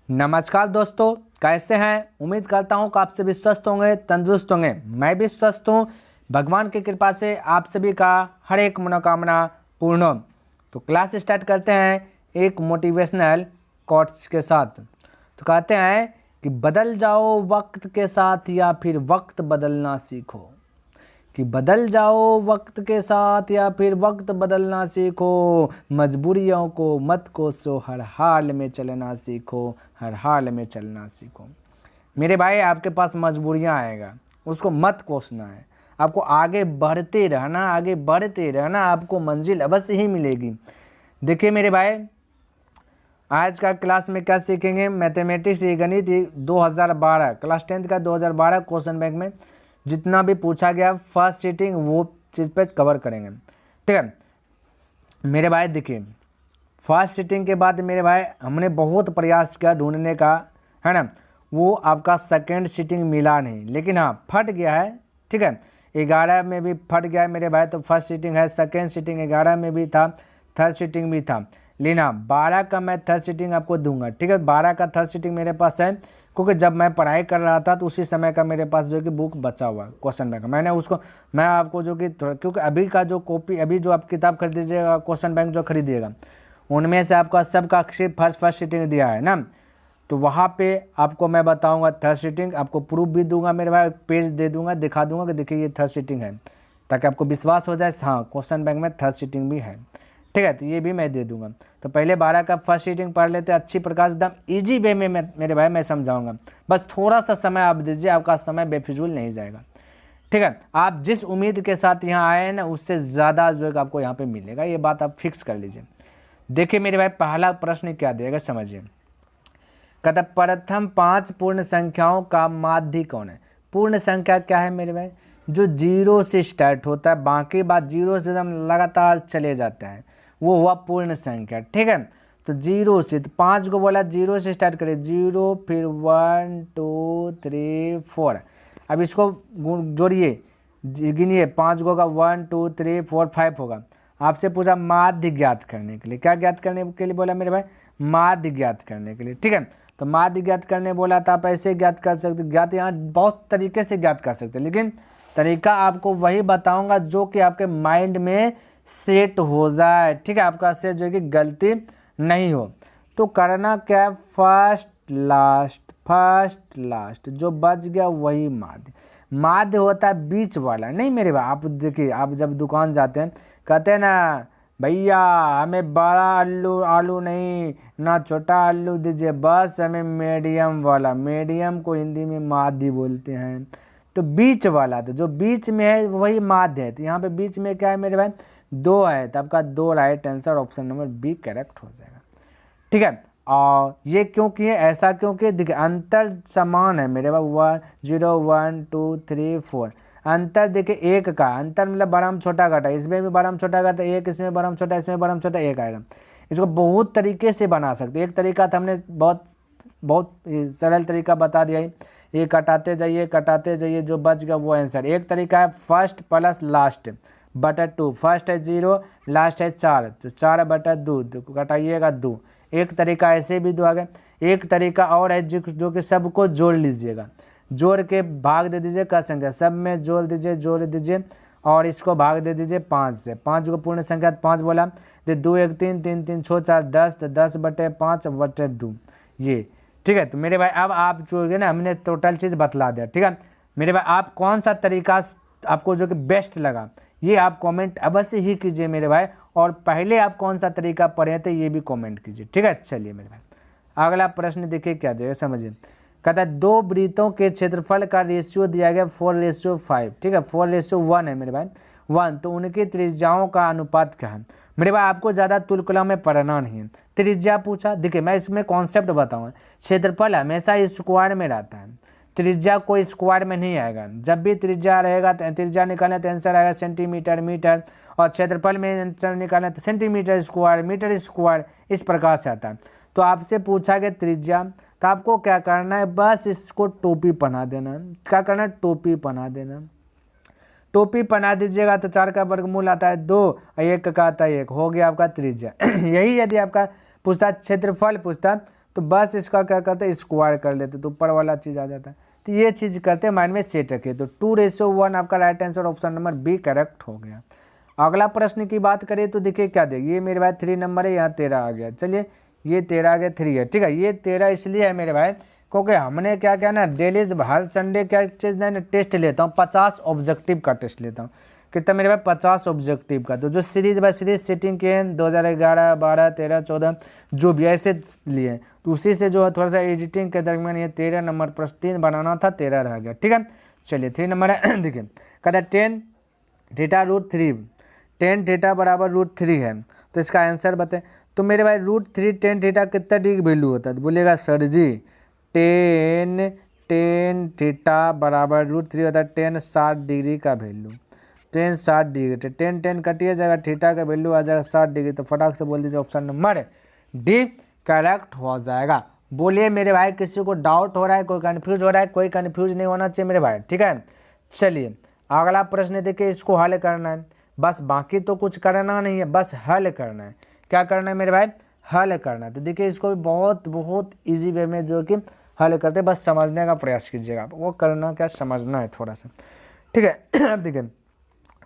नमस्कार दोस्तों, कैसे हैं। उम्मीद करता हूं कि आप सभी स्वस्थ होंगे, तंदुरुस्त होंगे। मैं भी स्वस्थ हूं। भगवान की कृपा से आप सभी का हर एक मनोकामना पूर्ण हो। तो क्लास स्टार्ट करते हैं एक मोटिवेशनल कोट्स के साथ। तो कहते हैं कि बदल जाओ वक्त के साथ या फिर वक्त बदलना सीखो। कि बदल जाओ वक्त के साथ या फिर वक्त बदलना सीखो। मजबूरियों को मत कोसो, हर हाल में चलना सीखो, हर हाल में चलना सीखो। मेरे भाई, आपके पास मजबूरियां आएगा, उसको मत कोसना है। आपको आगे बढ़ते रहना, आगे बढ़ते रहना, आपको मंजिल अवश्य ही मिलेगी। देखिए मेरे भाई, आज का क्लास में क्या सीखेंगे। मैथमेटिक्स ये गणित 2012 क्लास 10th का 2012 क्वेश्चन बैंक में जितना भी पूछा गया फर्स्ट सीटिंग वो चीज़ पे कवर करेंगे। ठीक है मेरे भाई, देखिए फर्स्ट सीटिंग के बाद मेरे भाई हमने बहुत प्रयास किया ढूंढने का, है ना। वो आपका सेकेंड सीटिंग मिला नहीं, लेकिन हाँ फट गया है। ठीक है 11 में भी फट गया है मेरे भाई। तो फर्स्ट सीटिंग है, सेकेंड सीटिंग 11 में भी था, थर्ड सीटिंग भी था। लेकिन हाँ 12 का मैं थर्ड सीटिंग आपको दूंगा। ठीक है 12 का थर्ड सीटिंग मेरे पास है, क्योंकि जब मैं पढ़ाई कर रहा था तो उसी समय का मेरे पास जो कि बुक बचा हुआ है क्वेश्चन बैंक। मैंने उसको मैं आपको जो कि क्योंकि अभी का जो कॉपी, अभी जो आप किताब खरीदीजिएगा क्वेश्चन बैंक जो खरीदिएगा, उनमें से आपका सबका सिर्फ फर्स्ट सीटिंग दिया है ना। तो वहाँ पे आपको मैं बताऊंगा थर्ड सीटिंग, आपको प्रूफ भी दूंगा मेरे भाई, पेज दे दूंगा, दिखा दूंगा कि देखिए ये थर्ड सीटिंग है, ताकि आपको विश्वास हो जाए हाँ क्वेश्चन बैंक में थर्ड सीटिंग भी है। ठीक है तो ये भी मैं दे दूंगा। तो पहले 12 का फर्स्ट सीटिंग पढ़ लेते हैं अच्छी प्रकार से, एकदम ईजी वे में मेरे भाई मैं समझाऊंगा। बस थोड़ा सा समय आप दीजिए, आपका समय बेफिजूल नहीं जाएगा। ठीक है आप जिस उम्मीद के साथ यहाँ आए हैं ना, उससे ज़्यादा जो है आपको यहाँ पे मिलेगा, ये बात आप फिक्स कर लीजिए। देखिए मेरे भाई, पहला प्रश्न क्या देगा समझिए। कहता प्रथम 5 पूर्ण संख्याओं का माध्य कौन है। पूर्ण संख्या क्या है मेरे भाई, जो जीरो से स्टार्ट होता है, बाकी बात जीरो से एकदम लगातार चले जाते हैं, वो हुआ पूर्ण संख्या। ठीक है तो जीरो से, तो 5 को बोला जीरो से स्टार्ट करें, 0 फिर 1 2 3 4। अब इसको जोड़िए, गिनिए, 5 को होगा 1 2 3 4 5 होगा। आपसे पूछा माध्य ज्ञात करने के लिए, क्या ज्ञात करने के लिए बोला मेरे भाई, माध्य ज्ञात करने के लिए। ठीक है तो माध्य ज्ञात करने बोला था, आप ऐसे ज्ञात कर सकते। ज्ञात यहाँ बहुत तरीके से ज्ञात कर सकते, लेकिन तरीका आपको वही बताऊंगा जो कि आपके माइंड में सेट हो जाए। ठीक है आपका से जो है कि गलती नहीं हो। तो करना क्या, फर्स्ट लास्ट जो बच गया वही माध्य। माध्य होता है बीच वाला, नहीं मेरे भाई। आप देखिए, आप जब दुकान जाते हैं कहते हैं ना भैया हमें बड़ा आलू नहीं ना छोटा आलू दीजिए, बस हमें मीडियम वाला। मीडियम को हिंदी में माध्य बोलते हैं। तो बीच वाला, तो जो बीच में है वही माध्य है। तो यहाँ पे बीच में क्या है मेरे भाई, 2 है, तो आपका 2 right answer, option number B correct हो जाएगा। ठीक है और ये क्यों किए, ऐसा क्योंकि देखिए अंतर समान है मेरे भाई, 0 1 2 3 4। अंतर देखिए एक का अंतर मतलब बड़ा में छोटा घटा, इसमें भी बड़ा में छोटा घटा एक, इसमें बड़ा में छोटा, इसमें बड़ा में छोटा एक आएगा। इसको बहुत तरीके से बना सकते। एक तरीका था हमने बहुत सरल तरीका बता दिया है, ये कटाते जाइए जो बच गया वो आंसर। एक तरीका है फर्स्ट प्लस लास्ट बटा 2, फर्स्ट है 0 लास्ट है 4, तो 4 बटा 2 कटाइएगा 2। एक तरीका ऐसे भी 2 आ गए। एक तरीका और है जो कि सबको जोड़ लीजिएगा, जोड़ के भाग दे दीजिए का संख्या, सब में जोड़ दीजिए और इसको भाग दे दीजिए 5 से। 5 को पूर्ण संख्या 5 बोला, तो 2 1 3 3 3 6 4 10, तो 10 बटे 5 बटे 2 ये। ठीक है तो मेरे भाई अब आप जो है ना, हमने टोटल चीज़ बतला दिया। ठीक है मेरे भाई, आप कौन सा तरीका आपको जो कि बेस्ट लगा ये आप कमेंट अवश्य ही कीजिए मेरे भाई। और पहले आप कौन सा तरीका पढ़े थे ये भी कमेंट कीजिए। ठीक है चलिए मेरे भाई, अगला प्रश्न देखिए क्या देगा समझिए। कहता है 2 वृत्तों के क्षेत्रफल का रेशियो दिया गया 4:5। ठीक है 4:1 है मेरे भाई, 1, तो उनकी त्रिज्याओं का अनुपात क्या है। मेरे भाई आपको ज़्यादा तुलकला में पढ़ना नहीं है, त्रिज्या पूछा। देखिए मैं इसमें कॉन्सेप्ट बताऊँ, क्षेत्रफल हमेशा स्क्वायर में रहता है, त्रिज्या कोई स्क्वायर में नहीं आएगा। जब भी त्रिज्या रहेगा, त्रिज्या निकालने तो आंसर आएगा सेंटीमीटर मीटर, और क्षेत्रफल में आंसर निकालना तो सेंटीमीटर स्क्वायर मीटर स्क्वायर, इस प्रकार से आता है। तो आपसे पूछा गया त्रिज्या, तो आपको क्या करना है, बस इसको टोपी पहना देना। क्या करना है, टोपी पहना देना। टोपी पहना दीजिएगा तो 4 का वर्गमूल आता है 2 और 1 का आता है 1, हो गया आपका त्रिज्या। यही यदि आपका पूछता क्षेत्रफल पूछता तो बस इसका क्या करते हैं, स्क्वायर कर लेते तो ऊपर वाला चीज़ आ जाता है। तो ये चीज़ करते हैं, माइंड में सेट रखिए। तो 2:1 आपका right answer option number B correct हो गया। अगला प्रश्न की बात करें तो देखिए क्या देगी, ये मेरे भाई 3 नंबर है, यहाँ 13 आ गया। चलिए ये 13 आ गया, 3 है, ठीक है। ये 13 इसलिए है मेरे भाई क्योंकि हमने क्या किया ना, डेली हर संडे क्या चीज़ ना टेस्ट लेता हूँ, 50 ऑब्जेक्टिव का टेस्ट लेता हूँ। कितना मेरे भाई, 50 ऑब्जेक्टिव का। तो जो सीरीज बाय सीरीज सेटिंग के 2011, 12, 13, 14 जो भी ऐसे लिए, तो उसी से जो है थोड़ा सा एडिटिंग के दरमियान ये 13 नंबर प्रश्न 3 बनाना था, 13 रह गया, ठीक है। चलिए 3 नंबर है देखिए, कहता है 10 थीटा √3, 10 थीटा बराबर √3 है, तो इसका आंसर बताएं। तो मेरे भाई √3 10 थीटा कितना डिग्री वैल्यू होता है, तो बोलिएगा सर जी 10 थीटा बराबर √3 होता है 10 60 डिग्री का वैल्यू, 10 60 डिग्री। तो 10 कटिए जाएगा, थीटा का वैल्यू आ जाएगा 60 डिग्री। तो फटाक से बोल दीजिए ऑप्शन नंबर डी करेक्ट हो जाएगा। बोलिए मेरे भाई किसी को डाउट हो रहा है, कोई कन्फ्यूज हो रहा है? कोई कन्फ्यूज नहीं होना चाहिए मेरे भाई, ठीक है। चलिए अगला प्रश्न देखिए, इसको हल करना है बस, बाकी तो कुछ करना नहीं है, बस हल करना है। क्या करना है मेरे भाई, हल करना है। तो देखिए इसको भी बहुत बहुत ईजी वे में जो कि हल करते, बस समझने का प्रयास कीजिएगा आप, वो करना क्या समझना है थोड़ा सा, ठीक है। अब देखिए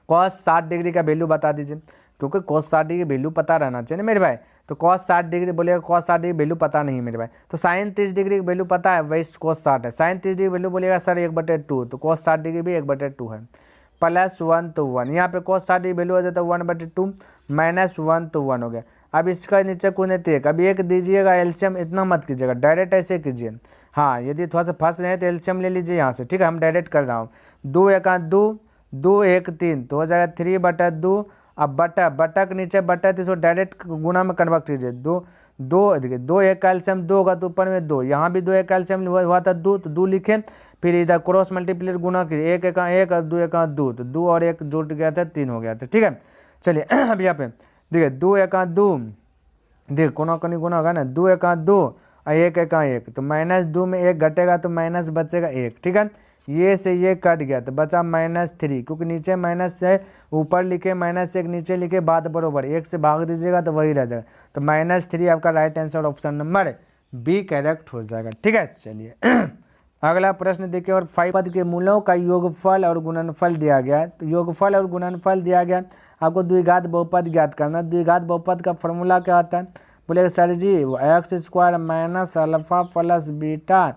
cos 60 डिग्री का वैल्यू बता दीजिए, क्योंकि cos 60 डिग्री वैल्यू पता रहना चाहिए ना मेरे भाई। तो cos 60 डिग्री बोलिएगा, cos 60 डिग्री वैल्यू पता नहीं है मेरे भाई। तो sin 30 डिग्री की वैल्यू पता है, वही cos 60 है। sin 30 डिग्री वैल्यू बोलिएगा सर 1/2, तो cos 60 डिग्री भी 1/2 है, +1 तो 1, यहाँ पे cos 60 डिग्री वैल्यू हो जाता है 1/2 -1 तो 1 हो गया। अब इसका नीचे कोने एक, अब एक दीजिएगा एलसीएम, इतना मत कीजिएगा, डायरेक्ट ऐसे कीजिए। हाँ यदि थोड़ा सा फंस रहे हैं तो एलसीएम ले लीजिए यहाँ से, ठीक है। हम डायरेक्ट कर रहा हूँ, 2 × 2, 2 1 3, तो हो जाएगा 3/2। अब बटा के नीचे बटा, तो इसको डायरेक्ट गुना में कन्वर्ट कीजिए। 2 देखिए 2 1 का एलसीएम 2 होगा तो ऊपर में 2, यहाँ भी 2 1 का एलसीएम हुआ था 2, तो 2 लिखे, फिर इधर क्रॉस मल्टीप्लाई गुना कीजिए, 1 × 1 और 2 × 2, तो 2 और 1 जुट गया था 3 हो गया था, ठीक है। चलिए अब यहाँ पे देखिए 2 × 2, देखिए कोना कनी गुना होगा ना, 2 × 2 और 1 × 1, तो -2 में 1 घटेगा तो माइनस बचेगा 1, ठीक है। ये से ये कट गया तो बचा -3, क्योंकि नीचे माइनस है, ऊपर लिखे -1, नीचे लिखे बात बरोबर, 1 से भाग दीजिएगा तो वही रह जाएगा। तो -3 आपका right answer option number B correct हो जाएगा, ठीक है। चलिए अगला प्रश्न देखिए, और 5 पद के मूलों का योगफल और गुणनफल दिया गया है। तो योगफल और गुणनफल दिया गया, आपको द्विघात बहुपद ज्ञात करना। द्विघात बहुपद का फॉर्मूला क्या होता है, बोले सर जी x² - α + बीटा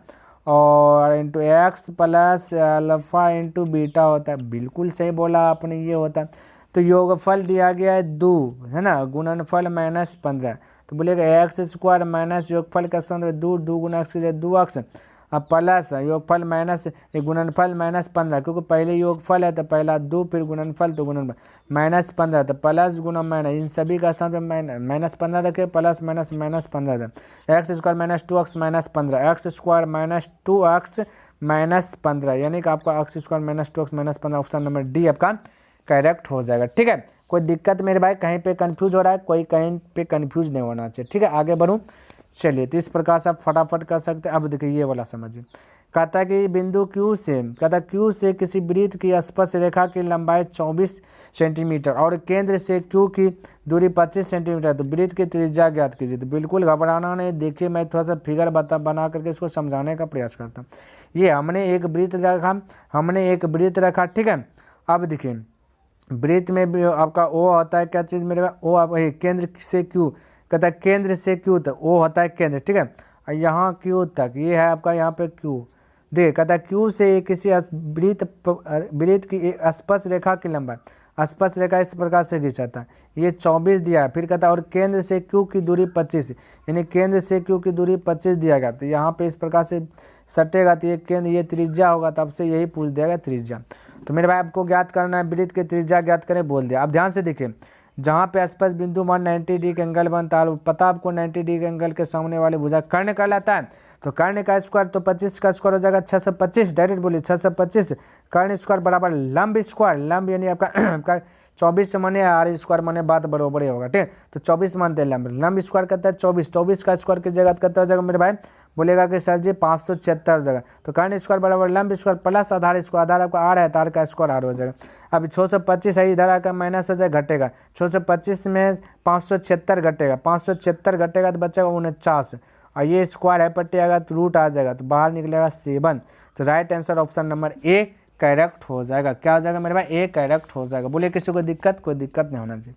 और into x plus alpha into beta होता है। बिल्कुल सही बोला आपने, ये होता है। तो योगफल दिया गया है 2 है ना, गुणनफल -15, तो बोलिएगा x² माइनस योगफल का संग 2, 2 × x 2x, अब प्लस योगफल माइनस गुणनफल -15, क्योंकि पहले योगफल है तो पहला 2, फिर गुणनफल तो गुणनफल -15, तो प्लस गुना माइनस, इन सभी का स्थान पे -15 रखे, plus minus -15, x² - 2x -15, x² - 2x -15, यानी कि आपका x² - 2x -15 option number D आपका करेक्ट हो जाएगा, ठीक है। कोई दिक्कत मेरे भाई कहीं पे कंफ्यूज हो रहा है, कोई कहीं पे कंफ्यूज नहीं होना चाहिए, ठीक है। आगे बढ़ूँ, चलिए तो इस प्रकार से आप फटाफट कर सकते हैं। अब देखिए ये वाला समझिए, कहता है कि बिंदु Q से किसी वृत्त की स्पर्श रेखा की लंबाई 24 सेंटीमीटर और केंद्र से Q की दूरी 25 सेंटीमीटर, तो वृत्त की त्रिज्या ज्ञात कीजिए। तो बिल्कुल घबराना नहीं, देखिए मैं थोड़ा सा फिगर बना करके इसको समझाने का प्रयास करता हूँ। ये हमने एक वृत्त रखा, ठीक है। अब देखिए वृत्त में भी आपका O होता है क्या चीज़ मेरे पास, O आप केंद्र से Q, कहता है केंद्र से Q तक O होता है केंद्र, ठीक है। और यहाँ Q तक ये है आपका, यहाँ पे Q देखिए, कहता है Q से किसी वृत्त की स्पर्श रेखा की लंबाई, स्पर्श रेखा इस प्रकार से खींचाता है, ये 24 दिया है। फिर कहता है और केंद्र से Q की दूरी 25, यानी केंद्र से Q की दूरी 25 दिया गया। तो यहाँ पे इस प्रकार से सटेगा, तो ये केंद्र, ये त्रिज्या होगा, तब से यही पूछ देगा त्रिज्या। तो मेरे भाई आपको ज्ञात करना है, वृत्त की त्रिज्या ज्ञात करें बोल दिया। अब ध्यान से देखिए, जहाँ पे स्पर्श बिंदु मान 90 डिग्री का एंगल बनता है, पता आपको 90 डिग्री के एंगल के सामने वाले भुजा कर्ण कहलाता है। तो कर्ण का स्क्वायर तो 25 का स्क्वायर हो जाएगा 625, डायरेक्ट बोलिए 625, कर्ण स्क्वायर बराबर लंब स्क्वायर, लंब यानी आपका 24 माने r² माने बात बराबर ही होगा, ठीक। तो 24 मानते हैं लंब स्क्वायर करता है 24 का स्क्वायर की जगह करता हो जाएगा मेरे भाई, बोलेगा कि सर जी 576 जगह। तो कर्ण स्क्वायर बराबर लंब स्क्वायर प्लस आधार स्क्वायर, आधार आपका r है तो r का स्क्वायर r हो जाएगा। अब 625 है, इधर आकर माइनस हो जाए, घटेगा 625 में 576 घटेगा, 576 घटेगा तो बचेगा 49, और ये स्क्वायर है पट्टी आएगा तो रूट आ जाएगा, तो बाहर निकलेगा 7। तो right answer option number A correct हो जाएगा। क्या हो जाएगा मेरे भाई? ए करेक्ट हो जाएगा। बोलिए किसी को दिक्कत? कोई दिक्कत नहीं होना चाहिए।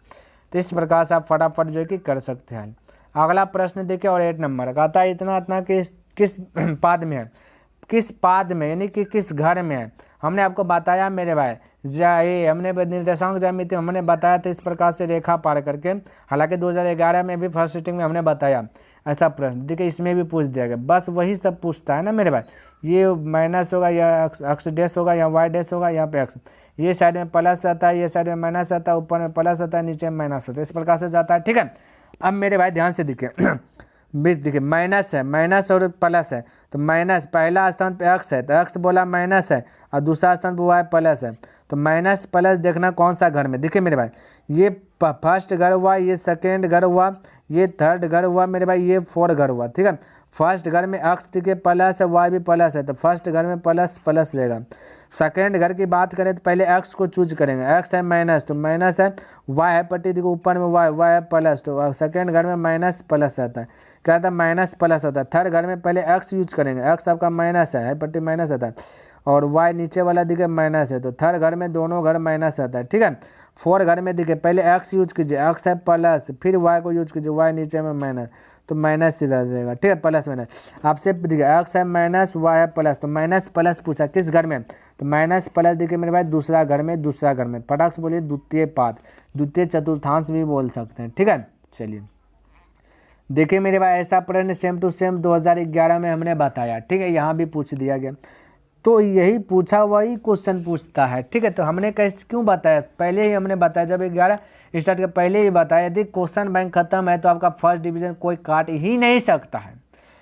तो इस प्रकार से आप फटाफट जो है कि कर सकते हैं। अगला प्रश्न देखिए और 8 नंबर का आता है इतना किस पाद में है, किस पाद में यानी कि किस घर में है। हमने आपको बताया मेरे भाई ये हमने निर्देशांक ज्यामिति हमने बताया था इस प्रकार से रेखा पार करके। हालांकि 2011 में भी फर्स्ट सिटिंग में हमने बताया ऐसा प्रश्न। देखिए इसमें भी पूछ दिया गया, बस वही सब पूछता है ना मेरे भाई। ये माइनस होगा या एक्स डैश होगा या वाई डैश होगा, यहाँ पे एक्स, ये साइड में प्लस आता है, ये साइड में माइनस आता है, ऊपर में प्लस आता है, नीचे में माइनस आता है, इस प्रकार से जाता है। ठीक है, अब मेरे भाई ध्यान से देखिए देखिए माइनस है, माइनस और प्लस है, तो माइनस पहला स्थान पे एक्स है तो एक्स बोला माइनस है, और दूसरा स्थान पे वाई प्लस है। तो माइनस प्लस देखना कौन सा घर में। देखिए मेरे भाई ये फर्स्ट घर हुआ, ये सेकेंड घर हुआ, ये थर्ड घर हुआ मेरे भाई, ये फोर्थ घर हुआ। ठीक है, फर्स्ट घर में एक्स देखिए प्लस है, वाई भी प्लस है, तो फर्स्ट घर में प्लस प्लस रहेगा। सेकेंड घर की बात करें तो पहले एक्स को चूज करेंगे, एक्स है माइनस तो माइनस है, वाई है पट्टी देखो ऊपर में वाई, वाई है प्लस, तो सेकेंड घर में माइनस प्लस आता है, क्या आता है माइनस प्लस आता है। थर्ड घर में पहले एक्स यूज करेंगे, एक्स आपका माइनस है पट्टी माइनस आता है, और वाई नीचे वाला देखिए माइनस है, तो थर्ड घर में दोनों घर माइनस आता है। ठीक है, फोर्थ घर में देखिए पहले एक्स यूज कीजिए, एक्स है प्लस, फिर वाई को यूज कीजिए, वाई नीचे में माइनस, तो माइनस सीधा जाएगा। ठीक है, प्लस माइनस आपसे देखिए एक्स है माइनस, वाई है प्लस, तो माइनस प्लस पूछा किस घर में, तो माइनस प्लस देखिए मेरे भाई दूसरा घर में, दूसरा घर में फटाक से बोलिए द्वितीय पाद, द्वितीय चतुर्थांश भी बोल सकते हैं। ठीक है, चलिए देखिए मेरे भाई ऐसा प्रश्न सेम टू सेम 2011 में हमने बताया। ठीक है, यहाँ भी पूछ दिया गया, तो यही पूछा वही क्वेश्चन पूछता है। ठीक है, तो हमने कैसे क्यों बताया, पहले ही हमने बताया जब 11 स्टार्ट के पहले ही बताया, यदि क्वेश्चन बैंक खत्म है तो आपका फर्स्ट डिवीजन कोई काट ही नहीं सकता है,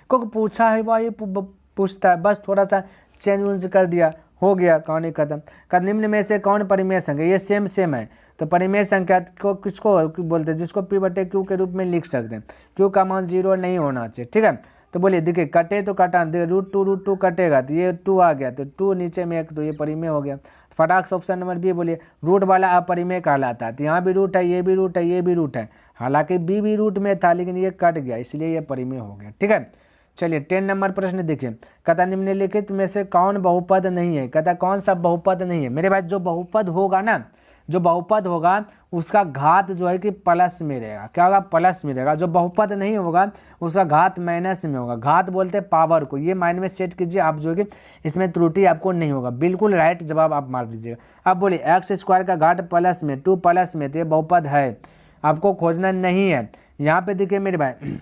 क्योंकि पूछा है वही पूछता है, बस थोड़ा सा चेंज वेंज कर दिया हो गया, कहानी खत्म। का निम्न में से कौन परिमेय संख्या, ये सेम है, तो परिमेय संख्या को किसको बोलते हैं, जिसको पी बटे क्यू के रूप में लिख सकते हैं, क्यू का मान 0 नहीं होना चाहिए। ठीक है, तो बोलिए देखिए कटे तो कटा, रूट टू कटेगा तो ये 2 आ गया, तो 2 नीचे में 1, तो ये परिमेय हो गया। फटाक से ऑप्शन नंबर बी बोलिए, रूट वाला अपरिमेय कहलाता है, तो यहाँ भी रूट है, ये भी रूट है, ये भी रूट है, हालांकि बी भी रूट में था लेकिन ये कट गया इसलिए ये परिमेय हो गया। ठीक है, चलिए 10 नंबर प्रश्न देखिए, कहता निम्नलिखित में से कौन बहुपद नहीं है, कहता कौन सा बहुपद नहीं है। मेरे भाई जो बहुपद होगा ना, जो बहुपद होगा उसका घात जो है कि प्लस में रहेगा, क्या होगा प्लस में रहेगा। जो बहुपद नहीं होगा उसका घात माइनस में होगा। घात बोलते हैं पावर को, ये माइंड में सेट कीजिए आप, जो कि इसमें त्रुटि आपको नहीं होगा, बिल्कुल राइट जवाब आप मार दीजिएगा। अब बोलिए एक्स स्क्वायर का घात प्लस में 2 प्लस में, तो ये बहुपद है, आपको खोजना नहीं है। यहाँ पे देखिए मेरे भाई,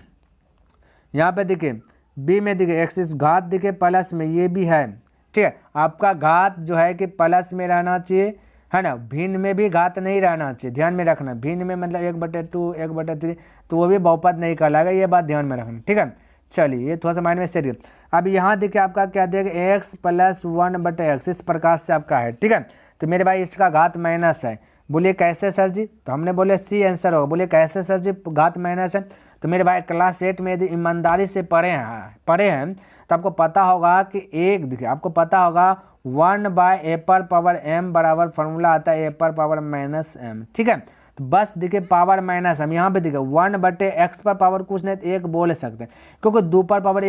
यहाँ पे देखिए बी में देखिए एक्स घात देखिए प्लस में, ये भी है। ठीक है, आपका घात जो है कि प्लस में रहना चाहिए, है ना, भिन्न में भी घात नहीं रहना चाहिए, ध्यान में रखना। भिन्न में मतलब 1/2 1/3 तो वो भी बहुपद नहीं कहलाएगा, ये बात ध्यान में रखना। ठीक है, चलिए ये थोड़ा सा माइंड में सेट कर। अब यहाँ देखिए आपका क्या देगा, x + 1/x इस प्रकार से आपका है। ठीक है, तो मेरे भाई इसका घात माइनस है। बोलिए कैसे सर जी, तो हमने बोले सी आंसर होगा। बोलिए कैसे सर जी घात माइनस है, तो मेरे भाई क्लास 8 में यदि ईमानदारी से पढ़े हैं तो आपको पता होगा कि एक देखिए आपको पता होगा 1/a⁻m बराबर फॉर्मूला आता है a⁻−m। ठीक है, तो बस देखिए पावर माइनस हम यहाँ पे देखिए 1/x पर पावर कुछ नहीं तो 1 बोल सकते हैं, क्योंकि 2 पर पावर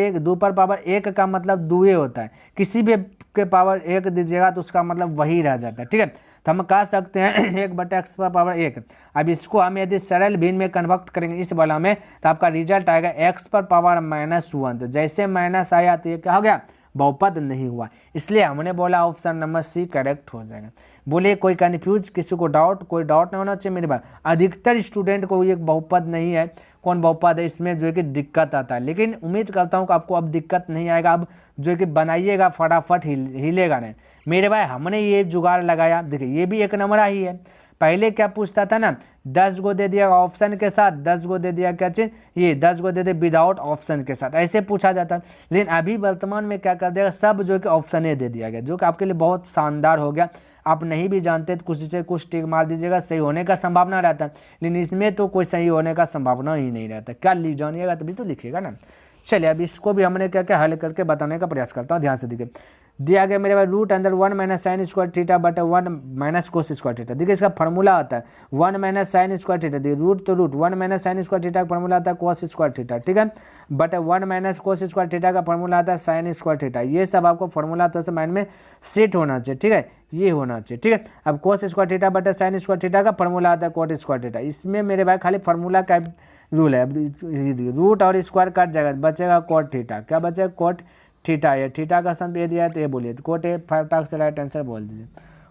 1 का मतलब 2 होता है, किसी भी के पावर 1 दीजिएगा तो उसका मतलब वही रह जाता है। ठीक है, तो हम कह सकते हैं 1/x पर पावर 1। अब इसको हम यदि सरल भिन्न में कन्वर्ट करेंगे इस वाला में, तो आपका रिजल्ट आएगा x पर पावर -1। तो जैसे माइनस आया तो ये क्या हो गया, बहुपद नहीं हुआ, इसलिए हमने बोला ऑप्शन नंबर सी करेक्ट हो जाएगा। बोले कोई कन्फ्यूज, किसी को डाउट, कोई डाउट नहीं होना चाहिए मेरे पास। अधिकतर स्टूडेंट को ये बहुपद नहीं है, कौन बहुपद है इसमें जो है कि दिक्कत आता है, लेकिन उम्मीद करता हूँ कि आपको अब दिक्कत नहीं आएगा। अब जो है कि बनाइएगा फटाफट हिलेगा नहीं मेरे भाई। हमने ये जुगाड़ लगाया, देखिए ये भी 1 नंबर ही है। पहले क्या पूछता था ना, 10 गो दे दिया ऑप्शन के साथ, 10 गो दे दिया क्या चीज, ये 10 गो दे दे विदाउट ऑप्शन के साथ, ऐसे पूछा जाता। लेकिन अभी वर्तमान में क्या कर दिया, सब जो कि ऑप्शन दे दिया गया, जो कि आपके लिए बहुत शानदार हो गया। आप नहीं भी जानते तो कुछ से कुछ टिक मार दीजिएगा, सही होने का संभावना रहता है, लेकिन इसमें तो कोई सही होने का संभावना ही नहीं रहता। क्या जानिएगा तभी तो लिखिएगा ना। चलिए अब इसको भी हमने क्या क्या हल करके बताने का प्रयास करता हूँ, ध्यान से देखिए। दिया गया मेरे पास रूट अंदर 1 माइनस साइन स्क्वायर थीटा बटे 1 माइनस कोस स्क्वायर थीटा। देखिए इसका फॉर्मूला आता है 1 माइनस साइन स्क्वायर थीटा, देखिए रूट तो root 1 minus sine square theta का फॉर्मूला आता है कोस स्क्वायर थीटा, ठीक है, बटे 1 माइनस कोस स्क्वायर थीटा का फॉर्मूला आता है साइन स्क्वायर थीटा। ये सब आपको फॉर्मूला तो माइंड में सेट होना चाहिए, ठीक है, ये होना चाहिए, ठीक है। अब कोस स्क्वायर थीटा बटे साइन स्क्वायर थीटा का फॉर्मूला आता है कोट स्क्वायर थीटा। इसमें मेरे भाई खाली फॉर्मूला का रूल है, रूट और स्क्वायर कट जाएगा, बचेगा कोट थीटा, क्या बचेगा कोट थीटा। ये थीटा का स्थान पे दिया है तो ये बोलिए, तो कोट ए फटाक से राइट आंसर बोल दीजिए।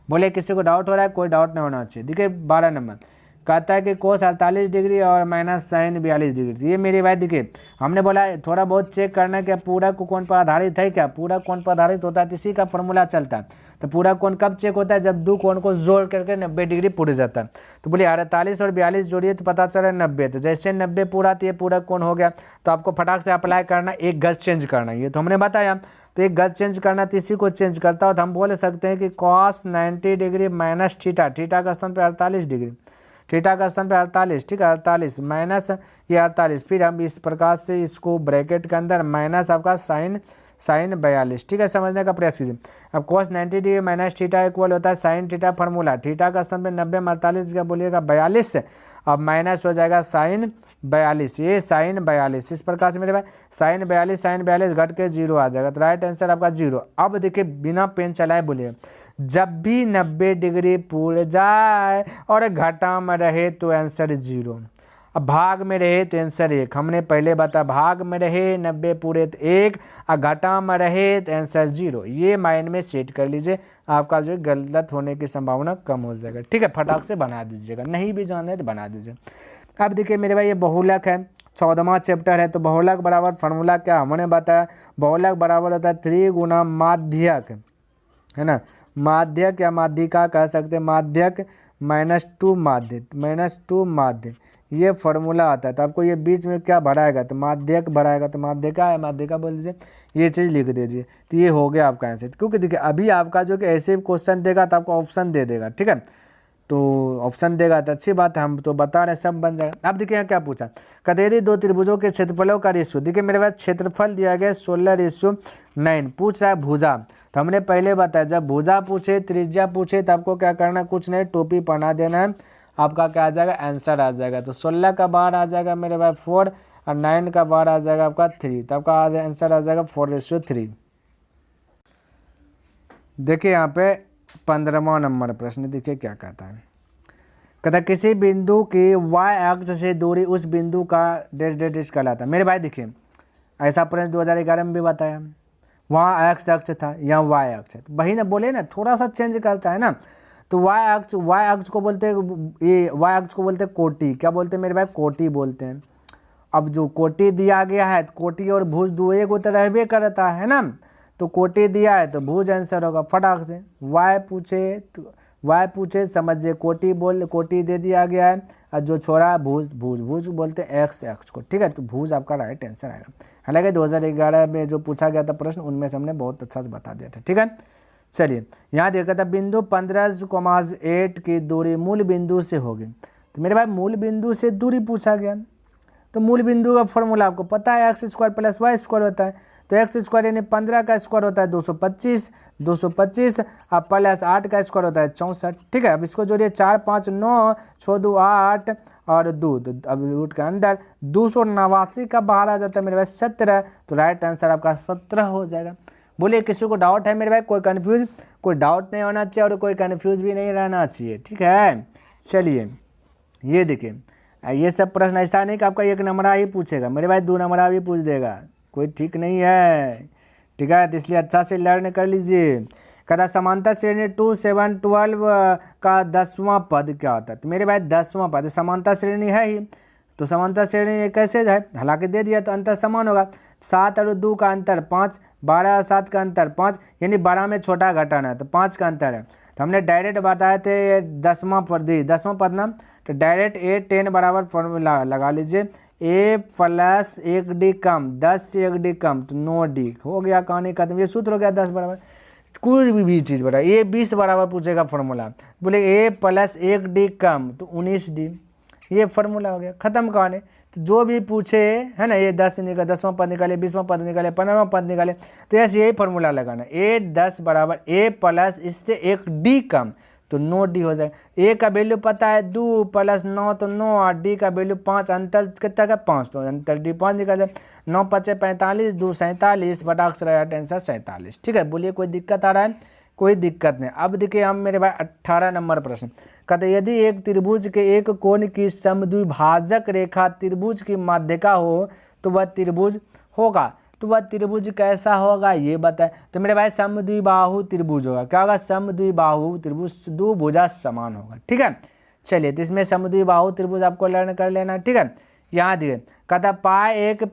बोले किसी को डाउट हो रहा है, कोई डाउट नहीं होना चाहिए। देखिए 12 नंबर कहता है कि कोस 48 डिग्री और माइनस साइन 42 डिग्री। ये मेरे भाई देखिए हमने बोला थोड़ा बहुत चेक करना कि पूरा कोण पर आधारित है क्या, पूरा कोण पर आधारित होता है तो इसी का फॉर्मूला चलता है। तो पूरा कोण कब चेक होता है, जब दो कोण को जोड़ करके 90 डिग्री पूरा जाता है। तो बोलिए 48 और 42 जोड़िए तो पता चला 90, तो जैसे 90 पूरा तो ये पूरा कोण हो गया। तो आपको फटाक से अप्लाई करना, एक गज चेंज करना, ये तो हमने बताया। तो एक गज चेंज करना तो इसी को चेंज करता हो तो हम बोल सकते हैं कि cos 90 degree minus theta, theta का स्थान पे 48 डिग्री, थीटा का स्थान पे 48, ठीक है, 48 माइनस ये 48, फिर हम इस प्रकार से इसको ब्रैकेट के अंदर माइनस आपका साइन 42, ठीक है, समझने का प्रयास कीजिए। अब cos 90 degree minus theta equal होता है साइन थीटा फार्मूला, थीटा का स्थान पे 90 में 48 क्या बोलिएगा 42, अब माइनस हो जाएगा साइन 42, ये साइन 42। इस प्रकार से मेरे भाई साइन 42 घट के 0 आ जाएगा, तो राइट आंसर आपका 0। अब देखिए बिना पेन चलाए बोलिए, जब भी 90 डिग्री पूरे जाए और घटा में रहे तो आंसर 0, अब भाग में रहे तो आंसर 1। हमने पहले बताया भाग में रहे 90 पूरे तो 1 और घटा में रहे तो आंसर 0। ये माइंड में सेट कर लीजिए, आपका जो गलत होने की संभावना कम हो जाएगा, ठीक है, फटाक से बना दीजिएगा, नहीं भी जाना है तो बना दीजिए। अब देखिए मेरे भाई ये बहुलक है, 14वां चैप्टर है। तो बहुलक बराबर फार्मूला क्या हमने बताया, बहुलक बराबर होता है 3 गुना माध्यक, है ना, माध्यक या माध्यिका कह सकते हैं, माध्यक -2 माध्य, ये फार्मूला आता है। तो आपको ये बीच में क्या बढ़ाएगा, तो माध्यक बढ़ाएगा, तो माध्यिका है माध्यिका बोल दीजिए, ये चीज़ लिख दीजिए, तो ये हो गया आपका आंसर। क्योंकि देखिए अभी आपका जो कि ऐसे क्वेश्चन देगा तो आपको ऑप्शन दे देगा, ठीक है, तो ऑप्शन देगा तो अच्छी बात है, हम तो बता रहे हैं सब बन जाएगा। अब देखिए यहाँ क्या पूछा, कतेरी दो त्रिभुजों के क्षेत्रफलों का रेशियो। देखिए मेरे पास क्षेत्रफल दिया गया 16:9, पूछ रहा है भुजा। तो हमने पहले बताया जब भुजा पूछे त्रिज्या पूछे तो आपको क्या करना है, कुछ नहीं टोपी पहना देना है, आपका क्या आ जाएगा आंसर आ जाएगा। तो 16 का बाहर आ जाएगा मेरे भाई 4 और 9 का बाहर आ जाएगा आपका 3, तो आपका आंसर आ जाएगा 4:3। देखिए यहाँ पे 15वां नंबर प्रश्न देखिए क्या कहता है, कहता किसी बिंदु की y अक्ष से दूरी उस बिंदु का डेश कहलाता है। मेरे भाई देखिए ऐसा प्रश्न 2011 में भी बताया, वहाँ x अक्ष था, यहाँ y अक्ष है, तो वही ना बोले ना, थोड़ा सा चेंज करता है ना। तो y अक्ष को बोलते हैं, ये y अक्ष को बोलते हैं कोटि, क्या बोलते हैं मेरे भाई कोटि बोलते हैं। अब जो कोटि दिया गया है तो कोटि और भुज दो एक तो रहबे करता है ना, तो कोटि दिया है तो भुज आंसर होगा फटाक से। y पूछे समझिए कोटि दे दिया गया है, और जो छोड़ा भुज बोलते हैं x अक्ष को, ठीक है, तो भुज आपका राइट आंसर आएगा। हालांकि 2011 में जो पूछा गया था प्रश्न उनमें से हमने बहुत अच्छा से बता दिया था, ठीक है। चलिए यहाँ देखा था बिंदु 15,8 की दूरी मूल बिंदु से होगी। तो मेरे भाई मूल बिंदु से दूरी पूछा गया, तो मूल बिंदु का फॉर्मूला आपको पता है x² + y² होता है। तो x² यानी 15 का स्क्वायर होता है 225 अब प्लस 8 का स्क्वायर होता है 64, ठीक है। अब इसको जोड़िए 4 5 9 6 2 8 और 2, अब रूट के अंदर 289 का बाहर आ जाता है मेरे भाई 17, तो राइट आंसर आपका 17 हो जाएगा। बोलिए किसी को डाउट है मेरे भाई, कोई डाउट नहीं होना चाहिए और कोई कन्फ्यूज भी नहीं रहना चाहिए, ठीक है। चलिए ये देखिए ये सब प्रश्न ऐसा नहीं कि आपका 1 नंबर ही पूछेगा मेरे भाई, 2 नंबर भी पूछ देगा, कोई ठीक नहीं है, ठीक है, तो इसलिए अच्छा से लर्न कर लीजिए। कहता समांतर श्रेणी 2 7 12 का 10वां पद क्या होता है। तो मेरे भाई 10वां पद समांतर श्रेणी है ही, तो समांतर श्रेणी कैसे है, हालांकि दे दिया तो अंतर समान होगा। 7 और 2 का अंतर 5, 12 और 7 का अंतर 5, यानी 12 में छोटा घटाना है तो 5 का अंतर है। तो हमने डायरेक्ट बताए थे 10वां पद ना, तो डायरेक्ट A10 बराबर फॉर्मूला लगा लीजिए, A + 1D कम 10 से 1D कम तो 9D हो गया, कहानी खत्म, ये सूत्र हो गया 10 बराबर कोई भी चीज़ बराबर। A 20 बराबर पूछेगा फॉर्मूला, बोले A + 1D कम तो 19D, ये फार्मूला हो गया, खत्म कहानी। जो भी पूछे है ना, ये 10 निकाले, 10वां पद निकाले, 20वां पद निकाले, 15वां पद निकाले, तो ऐसे यही फॉर्मूला लगाना, ए 10 बराबर ए प्लस इससे एक डी कम, तो 9 डी हो जाएगा। ए का वैल्यू पता है 2 प्लस 9 तो 9, और डी का वैल्यू 5, अंतर कितना का 5, तो अंतर डी 5 निकाल 9 5 45, 2 47, बटा अक्षर आंसर 47। ठीक है, बोलिए कोई दिक्कत आ रहा है? कोई दिक्कत नहीं। अब देखिए हम मेरे भाई 18 नंबर प्रश्न कहते यदि एक त्रिभुज के एक कोण की समद्विभाजक रेखा त्रिभुज की माध्यिका हो तो वह त्रिभुज होगा। तो वह त्रिभुज कैसा होगा ये बताएं। तो मेरे भाई समद्विबाहु त्रिभुज होगा। क्या होगा? समद्विबाहु त्रिभुज, दो भुजा समान होगा। ठीक है, चलिए तो इसमें समद्विबाहु त्रिभुज आपको लर्न कर लेना। ठीक है, यहाँ दिए कहता पाई एक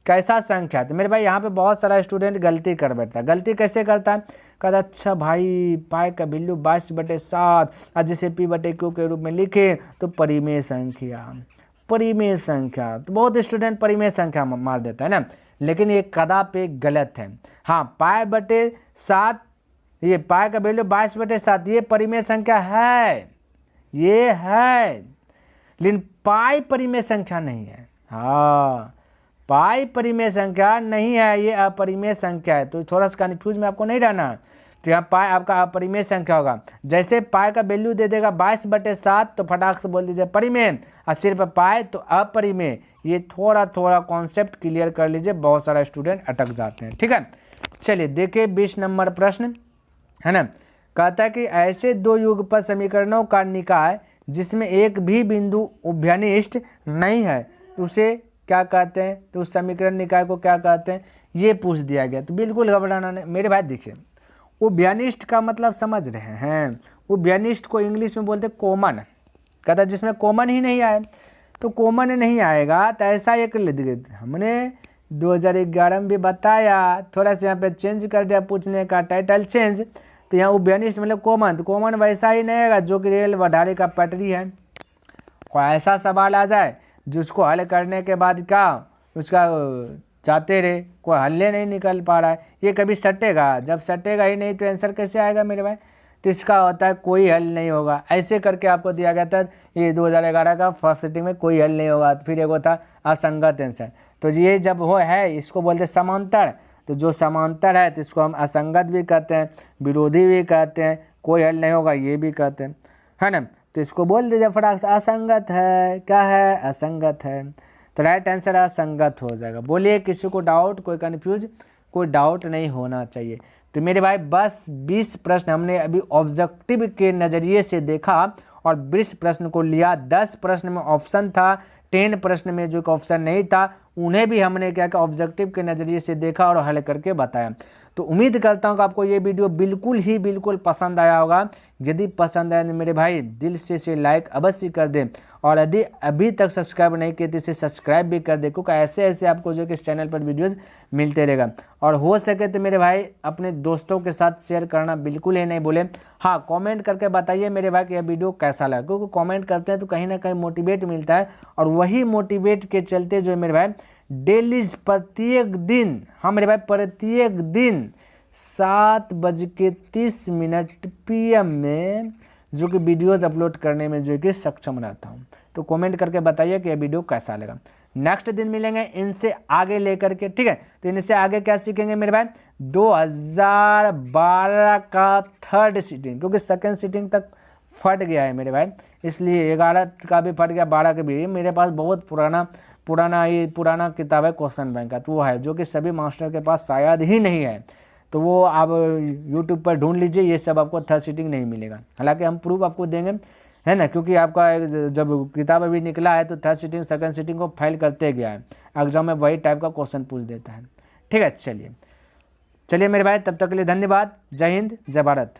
कैसा संख्या। तो मेरे भाई यहाँ पे बहुत सारा स्टूडेंट गलती कर बैठता है। गलती कैसे करता है? कहता अच्छा भाई पाई का वैल्यू 22/7 और जैसे p/q के रूप में लिखे तो परिमेय संख्या, परिमेय संख्या। तो बहुत स्टूडेंट परिमेय संख्या मार देता है ना, लेकिन ये कदापि गलत है। हाँ, पाई/7, ये पाई का वैल्यू 22/7 ये परिमेय संख्या है, ये है, लेकिन पाई परिमेय संख्या नहीं है। हाँ, पाई परिमेय संख्या नहीं है, ये अपरिमेय संख्या है। तो थोड़ा सा कन्फ्यूज में आपको नहीं रहना। तो यहाँ पाई आपका अपरिमेय संख्या होगा। जैसे पाई का वैल्यू दे देगा 22/7 तो फटाक से बोल दीजिए परिमेय, और सिर्फ पाई तो अपरिमेय। ये थोड़ा थोड़ा कॉन्सेप्ट क्लियर कर लीजिए, बहुत सारा स्टूडेंट अटक जाते हैं। ठीक है, चलिए देखिए 20 नंबर प्रश्न है ना। कहता है कि ऐसे दो युगपत समीकरणों का निकाय जिसमें एक भी बिंदु उभयनिष्ठ नहीं है तो उसे क्या कहते हैं? तो उस समीकरण निकाय को क्या कहते हैं ये पूछ दिया गया। तो बिल्कुल घबराना नहीं मेरे भाई। देखिए उभयनिष्ठ का मतलब समझ रहे हैं? उभयनिष्ठ को इंग्लिश में बोलते कॉमन। कहता जिसमें कॉमन ही नहीं आए तो कॉमन नहीं आएगा तो ऐसा एक हमने 2011 में भी बताया, थोड़ा सा यहाँ पे चेंज कर दिया पूछने का टाइटल चेंज। तो यहाँ उभयनिष्ठ मतलब कॉमन, तो कॉमन वैसा ही नहीं आएगा जो कि रेल वधारे का पटरी है। कोई ऐसा सवाल आ जाए जिसको हल करने के बाद क्या उसका चाहते रहे, कोई हल्ले नहीं निकल पा रहा है, ये कभी सटेगा? जब सटेगा ही नहीं तो आंसर कैसे आएगा मेरे भाई? तो इसका होता है कोई हल नहीं होगा। ऐसे करके आपको दिया गया था ये 2011 का फर्स्ट सिटिंग में कोई हल नहीं होगा। फिर एक था असंगत आंसर। तो ये जब हो है इसको बोलते समांतर। तो जो समांतर है तो इसको हम असंगत भी कहते हैं, विरोधी भी कहते हैं, कोई हल नहीं होगा ये भी कहते हैं, है ना। तो इसको बोल दीजिए फटाक से असंगत है। क्या है? असंगत है। तो राइट आंसर असंगत हो जाएगा। बोलिए किसी को डाउट, कोई कन्फ्यूज, कोई डाउट नहीं होना चाहिए। तो मेरे भाई बस 20 प्रश्न हमने अभी ऑब्जेक्टिव के नज़रिए से देखा और 20 प्रश्न को लिया। 10 प्रश्न में ऑप्शन था, 10 प्रश्न में जो ऑप्शन नहीं था उन्हें भी हमने क्या किया ऑब्जेक्टिव के नज़रिए से देखा और हल करके बताया। तो उम्मीद करता हूँ कि आपको ये वीडियो बिल्कुल पसंद आया होगा। यदि पसंद आया तो मेरे भाई दिल से इसे लाइक अवश्य कर दें, और यदि अभी तक सब्सक्राइब नहीं किए तो इसे सब्सक्राइब भी कर दें, क्योंकि ऐसे आपको जो कि इस चैनल पर वीडियोस मिलते रहेगा। और हो सके तो मेरे भाई अपने दोस्तों के साथ शेयर करना बिल्कुल ही नहीं भूलें। हाँ, कमेंट करके बताइए मेरे भाई कि यह वीडियो कैसा लगा, क्योंकि कमेंट करते हैं तो कहीं ना कहीं मोटिवेट मिलता है, और वही मोटिवेट के चलते जो मेरे भाई डेली प्रत्येक दिन, हाँ मेरे भाई प्रत्येक दिन 7:30 PM में जो कि वीडियोज़ अपलोड करने में जो कि सक्षम रहता हूँ। तो कमेंट करके बताइए कि यह वीडियो कैसा लगा। नेक्स्ट दिन मिलेंगे इनसे आगे लेकर के। ठीक है, तो इनसे आगे क्या सीखेंगे मेरे भाई? 2012 का थर्ड सीटिंग, क्योंकि सेकेंड सीटिंग तक फट गया है मेरे भाई, इसलिए 11 का भी फट गया, 12 का भी। मेरे पास बहुत पुराना किताब है क्वेश्चन बैंक का, तो वो है जो कि सभी मास्टर के पास शायद ही नहीं है। तो वो आप यूट्यूब पर ढूंढ लीजिए, ये सब आपको थर्ड सीटिंग नहीं मिलेगा। हालांकि हम प्रूफ आपको देंगे, है ना, क्योंकि आपका जब किताब अभी निकला है तो थर्ड सीटिंग सेकंड सीटिंग को फेल करते गया है, एग्जाम में वही टाइप का क्वेश्चन पूछ देता है। ठीक है, चलिए मेरे भाई, तब तक के लिए धन्यवाद। जय हिंद, जय भारत।